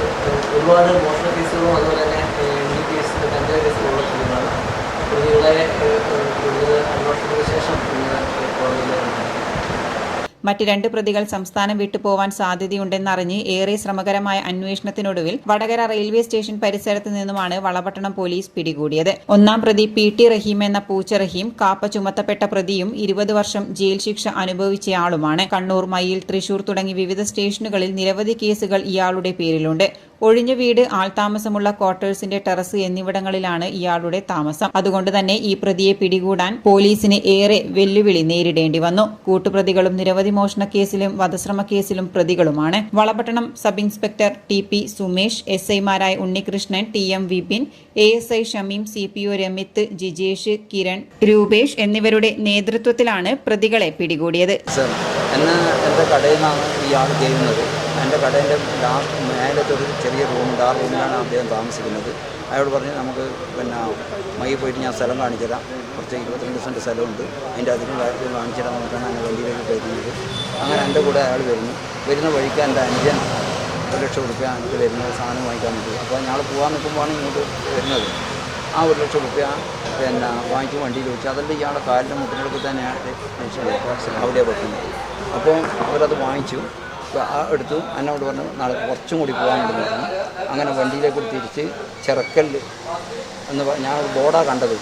ഒരുപാട് മോഷണ കേസുകളും അതുപോലെ തന്നെ NDPS കഞ്ചാവ് കേസുകളുള്ള പ്രതികളാണ്. പ്രതികളെ കൂടുതൽ അന്വേഷണത്തിന് ശേഷം കോടതിയിലാണ്. മറ്റ് 2 പ്രതികൾ സംസ്ഥാനം വിട്ടുപോവാൻ സാധ്യതയുണ്ടെന്നറിഞ്ഞ് ഏറെ ശ്രമകരമായ അന്വേഷണത്തിനൊടുവിൽ വടകര റെയിൽവേ സ്റ്റേഷൻ പരിസരത്ത് നിന്നുമാണ് വളപട്ടണം പോലീസ് പിടികൂടിയത്. ഒന്നാം പ്രതി PT റഹീം എന്ന പൂച്ച റഹീം കാപ്പ ചുമത്തപ്പെട്ട പ്രതിയും 20 വർഷം ജയിൽ ശിക്ഷ അനുഭവിച്ചയാളുമാണ്. കണ്ണൂർ, മയ്യിൽ, തൃശൂർ തുടങ്ങി വിവിധ സ്റ്റേഷനുകളിൽ നിരവധി കേസുകൾ ഇയാളുടെ പേരിലുണ്ട്. ഒഴിഞ്ഞ വീട്, ആൾതാമസമുള്ള ക്വാർട്ടേഴ്സിന്റെ ടെറസ് എന്നിവിടങ്ങളിലാണ് ഇയാളുടെ താമസം. അതുകൊണ്ട് തന്നെ ഈ പ്രതിയെ പിടികൂടാൻ പോലീസിന് ഏറെ വെല്ലുവിളി നേരിടേണ്ടി വന്നു. കൂട്ടുപ്രതികളും നിരവധി മോഷണ കേസിലും വധശ്രമ കേസിലും പ്രതികളുമാണ്. Valapattanam sub inspector TP Sumesh, SI മാരായ Unnikrishnan, TM Vipin, ASI Shameem, CPO Ramith, Jijesh, Kiran, Rupesh എന്നിവരുടെ നേതൃത്വത്തിലാണ് പ്രതികളെ പിടികൂടിയത്. എൻ്റെ കടയിൽ നിന്നാണ് ഇയാൾ ചെയ്യുന്നത്. എൻ്റെ കടേൻ്റെ ലാസ്റ്റ് മേലത്തെ ഒരു ചെറിയ റൂമുണ്ട്. ആ റൂമിലാണ് അദ്ദേഹം താമസിക്കുന്നത്. അയാൾ പറഞ്ഞ് നമുക്ക് മയ്യിൽ പോയിട്ട് ഞാൻ സ്ഥലം കാണിച്ചുതരാം, കുറച്ച് 22 സെൻറ്റ് സ്ഥലമുണ്ട്, അതിൻ്റെ അധികം കാര്യത്തിൽ കാണിച്ചിടാൻ നോക്കിയാണ് എന്നെ വണ്ടിയിലേക്ക് കയറ്റുന്നത്. അങ്ങനെ എൻ്റെ കൂടെ അയാൾ വരുന്ന വഴിക്ക് എൻ്റെ അനുജൻ 1 ലക്ഷം രൂപ എനിക്ക് വരുന്നത് സാധനം വാങ്ങിക്കാൻ വേണ്ടി. അപ്പോൾ ഞങ്ങൾ പോകാൻ നിൽക്കുമ്പോഴാണ് ഇങ്ങോട്ട് വരുന്നത്. ആ 1 ലക്ഷം രൂപ വാങ്ങിച്ച് വണ്ടിയിൽ വെച്ചു. അതെല്ലാം ഇയാളുടെ കാലിൻ്റെ മുട്ടിനടുത്ത് തന്നെയാണ് അവിടെ വെക്കുന്നത്. അപ്പോൾ അവരത് വാങ്ങിച്ചു, എടുത്തു. എന്നോട് പറഞ്ഞു നാളെ കുറച്ചും കൂടി പോകാനുണ്ടെന്ന് പറഞ്ഞു. അങ്ങനെ വണ്ടിയിലേക്ക് തിരിച്ച് ചിറക്കല്ല് എന്ന് ഞാൻ ഒരു ബോർഡാണ് കണ്ടത്.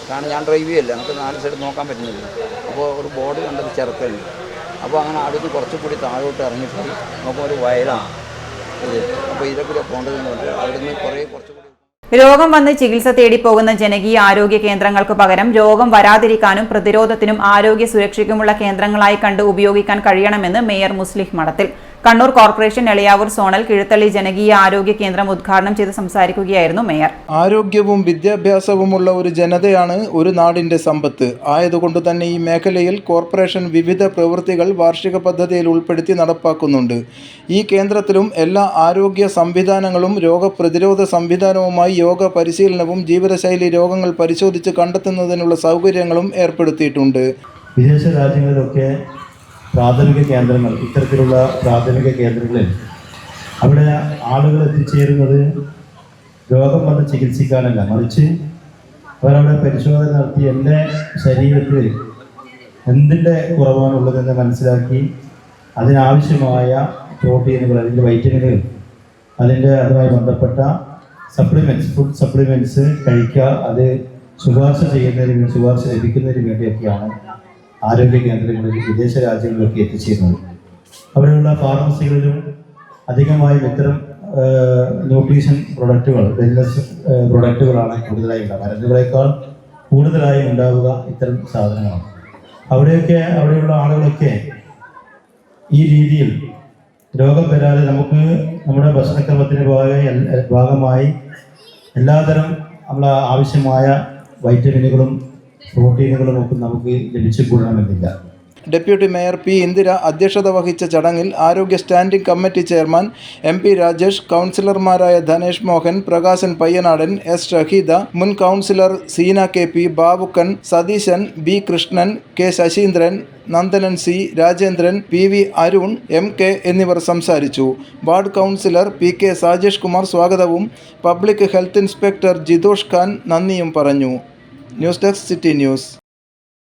കാരണം ഞാൻ ഡ്രൈവ് ചെയ്യല്ല, നമുക്ക് 4 സൈഡ് നോക്കാൻ പറ്റുന്നില്ല. അപ്പോൾ ഒരു ബോർഡ് കണ്ടത് ചിറക്കല്ല്. അപ്പോൾ അങ്ങനെ അടുത്ത് കുറച്ചും കൂടി താഴോട്ട് ഇറങ്ങിപ്പോയി നോക്കുമ്പോൾ ഒരു വയലാണ് ഇത്. അപ്പോൾ ഇതിലൂടെ പോകേണ്ടതെന്ന് പറഞ്ഞു. അവിടുന്ന് കുറച്ചുകൂടി രോഗം വന്ന് ചികിത്സ തേടി പോകുന്ന ജനകീയ ആരോഗ്യ കേന്ദ്രങ്ങൾക്ക് പകരം രോഗം വരാതിരിക്കാനും പ്രതിരോധത്തിനും ആരോഗ്യ സുരക്ഷയ്ക്കുമുള്ള കേന്ദ്രങ്ങളായി കണ്ട് ഉപയോഗിക്കാൻ കഴിയണമെന്ന് മേയർ മുസ്ലിഹ് മഠത്തിൽ. കണ്ണൂർ കോർപ്പറേഷൻ എളിയാവൂർ സോണൽ കിഴുത്തള്ളി ജനകീയ ആരോഗ്യ കേന്ദ്രം ഉദ്ഘാടനം ചെയ്ത് സംസാരിക്കുകയായിരുന്നു മേയർ. ആരോഗ്യവും വിദ്യാഭ്യാസവുമുള്ള ഒരു ജനതയാണ് ഒരു നാടിന്റെ സമ്പത്ത്. ആയതുകൊണ്ട് തന്നെ ഈ മേഖലയിൽ കോർപ്പറേഷൻ വിവിധ പ്രവൃത്തികൾ വാർഷിക പദ്ധതിയിൽ ഉൾപ്പെടുത്തി നടപ്പാക്കുന്നുണ്ട്. ഈ കേന്ദ്രത്തിലും എല്ലാ ആരോഗ്യ സംവിധാനങ്ങളും രോഗപ്രതിരോധ സംവിധാനവുമായി യോഗ പരിശീലനവും ജീവിതശൈലി രോഗങ്ങൾ പരിശോധിച്ച് കണ്ടെത്തുന്നതിനുള്ള സൗകര്യങ്ങളും ഏർപ്പെടുത്തിയിട്ടുണ്ട്. വിദേശ രാജ്യങ്ങളിലൊക്കെ പ്രാഥമിക കേന്ദ്രങ്ങൾ, ഇത്തരത്തിലുള്ള പ്രാഥമിക കേന്ദ്രങ്ങളിൽ അവിടെ ആളുകൾ എത്തിച്ചേരുന്നത് രോഗം വന്ന് ചികിത്സിക്കാനല്ല, മറിച്ച് അവരവിടെ പരിശോധന നടത്തി എൻ്റെ ശരീരത്തിൽ എന്തിൻ്റെ കുറവാണുള്ളതെന്ന് മനസ്സിലാക്കി അതിനാവശ്യമായ പ്രോട്ടീനുകൾ, അതിൻ്റെ വൈറ്റമിനുകൾ, അതുമായി ബന്ധപ്പെട്ട സപ്ലിമെൻറ്റ്സ്, ഫുഡ് സപ്ലിമെൻറ്റ്സ് കഴിക്കുക, അത് ശുപാർശ ലഭിക്കുന്നതിന് വേണ്ടിയൊക്കെയാണ് ആരോഗ്യ കേന്ദ്രങ്ങളിൽ വിദേശ രാജ്യങ്ങളിലൊക്കെ എത്തിച്ചേരുന്നത്. അവിടെയുള്ള ഫാർമസികളിലും അധികമായും ഇത്തരം ന്യൂട്രീഷൻ പ്രൊഡക്റ്റുകൾ, വെൽനസ് പ്രൊഡക്റ്റുകളാണ് കൂടുതലായി ഉണ്ടാവുക. മരുന്നുകളേക്കാൾ കൂടുതലായി ഉണ്ടാവുക ഇത്തരം സാധനങ്ങളാണ്. അവിടെയുള്ള ആളുകളൊക്കെ ഈ രീതിയിൽ രോഗം വരാതെ നമുക്ക് നമ്മുടെ ഭക്ഷണക്രമത്തിന് ഭാഗമായി എല്ലാതരം നമ്മളെ ആവശ്യമായ വൈറ്റമിനുകളും പ്രോട്ടീനുകളും ഒക്കെ നമുക്ക് ലഭിച്ചു കൂടണമെന്നില്ല. ഡെപ്യൂട്ടി മേയർ പി ഇന്ദിര അധ്യക്ഷത വഹിച്ച ചടങ്ങിൽ ആരോഗ്യ standing committee chairman MP Rajesh, കൗൺസിലർമാരായ ധനേഷ് മോഹൻ, പ്രകാശൻ പയ്യനാടൻ, S ഷഹീദ, മുൻ councillor Seena KP, Babukkan, Sathishan, B Krishnan, K Sasheendran, Nandanan C, Rajendran, PV Arun, MK എന്നിവർ സംസാരിച്ചു. Ward councillor PK Sajesh Kumar സ്വാഗതവും public health inspector Jithosh Khan നന്ദിയും പറഞ്ഞു. News desk city news.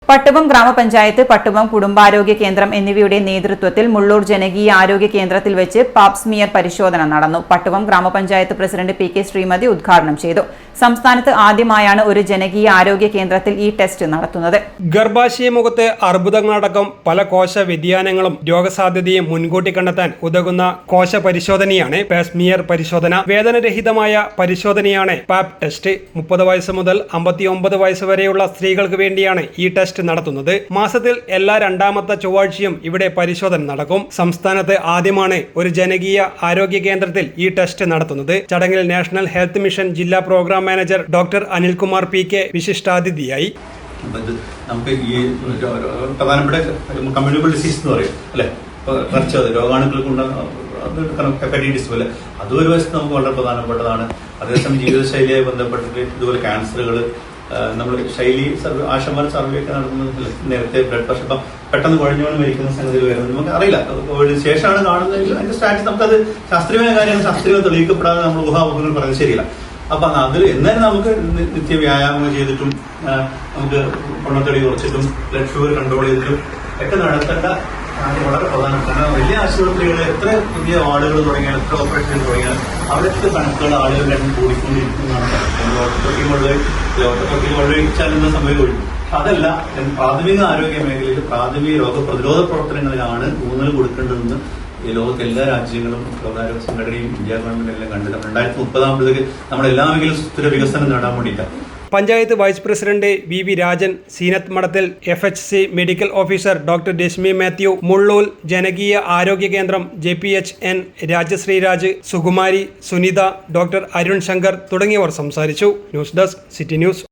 Pattuvam ഗ്രാമപഞ്ചായത്ത്, പട്ടുവം കുടുംബാരോഗ്യ കേന്ദ്രം എന്നിവയുടെ നേതൃത്വത്തിൽ മുള്ളൂർ ജനകീയ ആരോഗ്യ കേന്ദ്രത്തിൽ വെച്ച് പാപ്സ്മിയർ പരിശോധന നടന്നു. പട്ടുവം ഗ്രാമപഞ്ചായത്ത് പ്രസിഡന്റ് PK ശ്രീമതി ഉദ്ഘാടനം ചെയ്തു. സംസ്ഥാനത്ത് ആദ്യമായാണ് ഒരു ജനകീയ ആരോഗ്യ കേന്ദ്രത്തിൽ ഈ ടെസ്റ്റ് നടത്തുന്നത്. ഗർഭാശയമുഖത്ത് അർബുദങ്ങളടക്കം പല കോശ വ്യതിയാനങ്ങളും രോഗസാധ്യതയും മുൻകൂട്ടി കണ്ടെത്താൻ ഉതകുന്ന കോശ പരിശോധനയാണ് പാപ്സ്മിയർ പരിശോധന. വേദനരഹിതമായ പരിശോധനയാണ് പാപ് ടെസ്റ്റ്. 30 വയസ്സ് മുതൽ 59 വയസ്സ് വരെയുള്ള സ്ത്രീകൾക്ക് വേണ്ടിയാണ് ഈ ടെസ്റ്റ് നടത്തുന്നത്. മാസത്തിൽ എല്ലാ രണ്ടാമത്തെ ചൊവ്വാഴ്ചയും ഇവിടെ പരിശോധന നടക്കും. സംസ്ഥാനത്ത് ആദ്യമാണ് ഒരു ജനകീയ ആരോഗ്യ കേന്ദ്രത്തിൽ ഈ ടെസ്റ്റ് നടത്തുന്നത്. ചടങ്ങിൽ നാഷണൽ ഹെൽത്ത് മിഷൻ ജില്ലാ program manager doctor Anilkumar PK വിശിഷ്ടാതിഥിയായി. നമുക്ക് ഈ പ്രധാനപ്പെട്ട കമ്മ്യൂണിക്കബിൾ ഡിസീസ് എന്ന് പറയും അല്ലെ, രോഗാണുക്കൾക്കുള്ള ഹെപ്പറ്റൈറ്റിസ് പോലെ അതും ഒരു വശത്ത് നമുക്ക് വളരെ പ്രധാനപ്പെട്ടതാണ്. അതേസമയം ജീവിതശൈലിയായി ബന്ധപ്പെട്ടിട്ട് ഇതുപോലെ ക്യാൻസറുകൾ, നമ്മൾ ശൈലി ആശമാർ സർവേ ഒക്കെ നടത്തുന്നത് നേരത്തെ ബ്ലഡ് പ്രഷർ ഇപ്പം പെട്ടെന്ന് കുഴഞ്ഞോണ്ട് മരിക്കുന്ന സംഗതിയിൽ വരുന്നത് നമുക്ക് അറിയില്ല. കോവിഡിന് ശേഷമാണ് കാണുന്നതെങ്കിൽ അതിന്റെ സ്റ്റാറ്റസ് നമുക്കത് ശാസ്ത്രീയമായ കാര്യമാണ്, ശാസ്ത്രീയം തെളിയിക്കപ്പെടാതെ നമ്മൾ ഊഹാപോഹങ്ങൾ പറയുന്നത് ശരിയില്ല. അപ്പൊ അതിൽ എന്നാലും നമുക്ക് നിത്യവ്യായാമം ചെയ്തിട്ടും നമുക്ക് പൊണ്ണത്തടി കുറച്ചിട്ടും ബ്ലഡ് ഷുഗർ കൺട്രോൾ ചെയ്തിട്ടും ഒക്കെ നടത്തേണ്ട വളരെ പ്രധാനപ്പെട്ട വലിയ ആശുപത്രികൾ എത്ര പുതിയ വാർഡുകൾ തുടങ്ങിയാൽ, എത്ര ഓപ്പറേഷനുകൾ തുടങ്ങിയാൽ അവിടുത്തെ കണക്കുകൾ ആളുകളുടെ എണ്ണം കൂടിക്കൊണ്ടിരിക്കുന്നതാണ്. ഒറ്റപ്പൊക്കി വെള്ളമൊഴിച്ചാൽ എന്താ സംഭവിക്കും? അതല്ല, പ്രാഥമിക ആരോഗ്യ മേഖലയിൽ പ്രാഥമിക രോഗപ്രതിരോധ പ്രവർത്തനങ്ങളിലാണ് ഊന്നൽ കൊടുക്കേണ്ടതെന്ന് ഈ ലോകത്തെ എല്ലാ രാജ്യങ്ങളും ലോകാരോഗ്യ സംഘടനയും ഇന്ത്യ ഗവൺമെന്റ് എല്ലാം കണ്ടത്. 2030 നമ്മൾ എല്ലാ മേഖലയിലും സുസ്ഥിര വികസനം നേടാൻ വേണ്ടിയിട്ടാണ്. Panchayat vice president VV Rajan, Seenath Madathil FHC medical officer doctor Reshmi Mathew, Mullur ജനകീയ ആരോഗ്യ കേന്ദ്രം JPHN രാജശ്രീ രാജ്, സുകുമാരി, സുനിത, ഡോക്ടർ അരുൺ ശങ്കർ തുടങ്ങിയവർ സംസാരിച്ചു. News desk city news.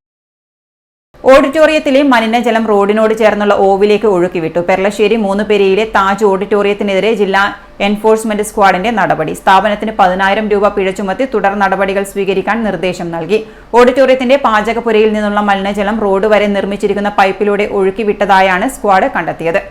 ഓഡിറ്റോറിയത്തിലെ മലിനജലം റോഡിനോട് ചേർന്നുള്ള ഓവിലേക്ക് ഒഴുക്കിവിട്ടു. പെർളശ്ശേരി 3 പെരിയിലെ താജ് ഓഡിറ്റോറിയത്തിനെതിരെ ജില്ലാ എൻഫോഴ്സ്മെന്റ് സ്ക്വാഡിന്റെ നടപടി. സ്ഥാപനത്തിന് 10,000 രൂപ പിഴ ചുമത്തി തുടർ നടപടികൾ സ്വീകരിക്കാൻ നിർദ്ദേശം നൽകി. ഓഡിറ്റോറിയത്തിന്റെ പാചകപ്പുരയിൽ നിന്നുള്ള മലിനജലം റോഡ് വരെ നിർമ്മിച്ചിരിക്കുന്ന പൈപ്പിലൂടെ ഒഴുക്കിവിട്ടതായാണ് സ്ക്വാഡ് കണ്ടെത്തിയത്.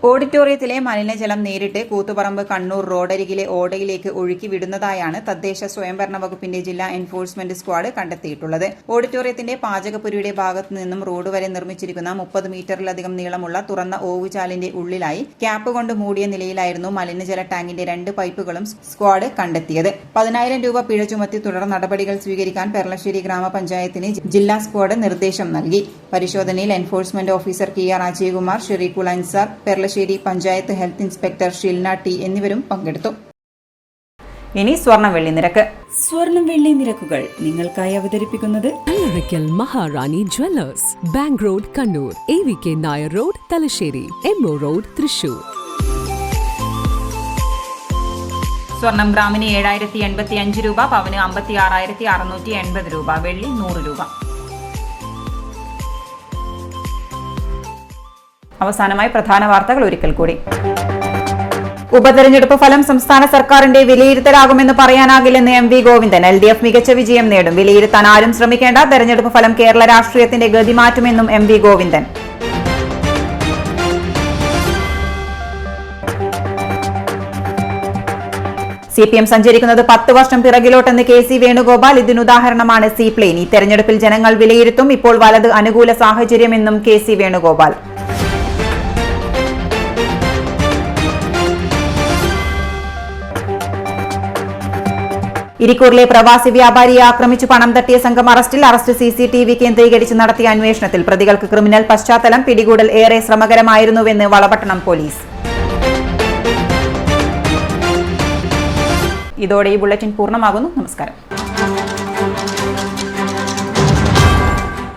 ഓഡിറ്റോറിയത്തിലെ മലിനജലം നേരിട്ട് കൂത്തുപറമ്പ് കണ്ണൂർ റോഡരികിലെ ഓടയിലേക്ക് ഒഴുക്കി വിടുന്നതായാണ് തദ്ദേശ സ്വയംഭരണ വകുപ്പിന്റെ ജില്ലാ എൻഫോഴ്സ്മെന്റ് സ്ക്വാഡ് കണ്ടെത്തിയിട്ടുള്ളത്. ഓഡിറ്റോറിയത്തിന്റെ പാചകപ്പുരയുടെ ഭാഗത്തു നിന്നും റോഡ് വരെ നിർമ്മിച്ചിരിക്കുന്ന 30 മീറ്ററിലധികം നീളമുള്ള തുറന്ന ഓവുചാലിന്റെ ഉള്ളിലായി ക്യാപ്പ് കൊണ്ട് മൂടിയ നിലയിലായിരുന്നു മലിനജല ടാങ്കിന്റെ 2 പൈപ്പുകളും സ്ക്വാഡ് കണ്ടെത്തിയത്. 10,000 രൂപ പിഴ ചുമത്തി തുടർ നടപടികൾ സ്വീകരിക്കാൻ പെർളശ്ശേരി ഗ്രാമപഞ്ചായത്തിന് ജില്ലാ സ്ക്വാഡ് നിർദ്ദേശം നൽകി. പരിശോധനയിൽ enforcement officer KR Ajaykumar, Shereekhul Ansar, Perlassery panchayat health inspector Shilna T എന്നിവരും പങ്കെടുത്തു. ഇനി സ്വർണം വെള്ളി നിരക്ക്. സ്വർണം വെള്ളി നിരക്കുകൾ നിങ്ങൾക്കായി അവതരിപ്പിക്കുന്നത് Maharani jewellers, bank road Kannur, AVK Nair road Thalassery, MO road Thrissur. സ്വർണം ഗ്രാമിന് 7085 രൂപ, പവന് 56,680 രൂപ, വെള്ളി 100 രൂപ. അവസാനമായി പ്രധാന വാർത്തകൾ ഒരിക്കൽ കൂടി. ഉപതെരഞ്ഞെടുപ്പ് ഫലം സംസ്ഥാന സർക്കാരിന്റെ വിലയിരുത്തലാകുമെന്ന് പറയാനാകില്ലെന്ന് എം വി ഗോവിന്ദൻ. LDF മികച്ച വിജയം നേടും. വിലയിരുത്താൻ ആരും ശ്രമിക്കേണ്ട. തെരഞ്ഞെടുപ്പ് ഫലം കേരള രാഷ്ട്രീയത്തിന്റെ ഗതി മാറ്റുമെന്നും എം വി ഗോവിന്ദൻ. CPM സഞ്ചരിക്കുന്നത് 10 വർഷം പിറകിലോട്ടെന്ന് KC വേണുഗോപാൽ. ഇതിനുദാഹരണമാണ് സീപ്ലെയിൻ. ഈ തെരഞ്ഞെടുപ്പിൽ ജനങ്ങൾ വിലയിരുത്തും. ഇപ്പോൾ വലത് അനുകൂല സാഹചര്യമെന്നും KC വേണുഗോപാൽ. ഇരിക്കൂറിലെ പ്രവാസി വ്യാപാരിയെ ആക്രമിച്ചു പണം തട്ടിയ സംഘം അറസ്റ്റിൽ. അറസ്റ്റ് CCTV കേന്ദ്രീകരിച്ച് നടത്തിയ അന്വേഷണത്തിൽ പ്രതികൾക്ക് ക്രിമിനൽ പശ്ചാത്തലം. പിടികൂടൽ ഏറെ ശ്രമകരമായിരുന്നുവെന്ന് വളപട്ടണം പോലീസ്. ഇതോടെ ഈ ബുള്ളറ്റിൻ പൂർണ്ണമാകുന്നു. നമസ്കാരം.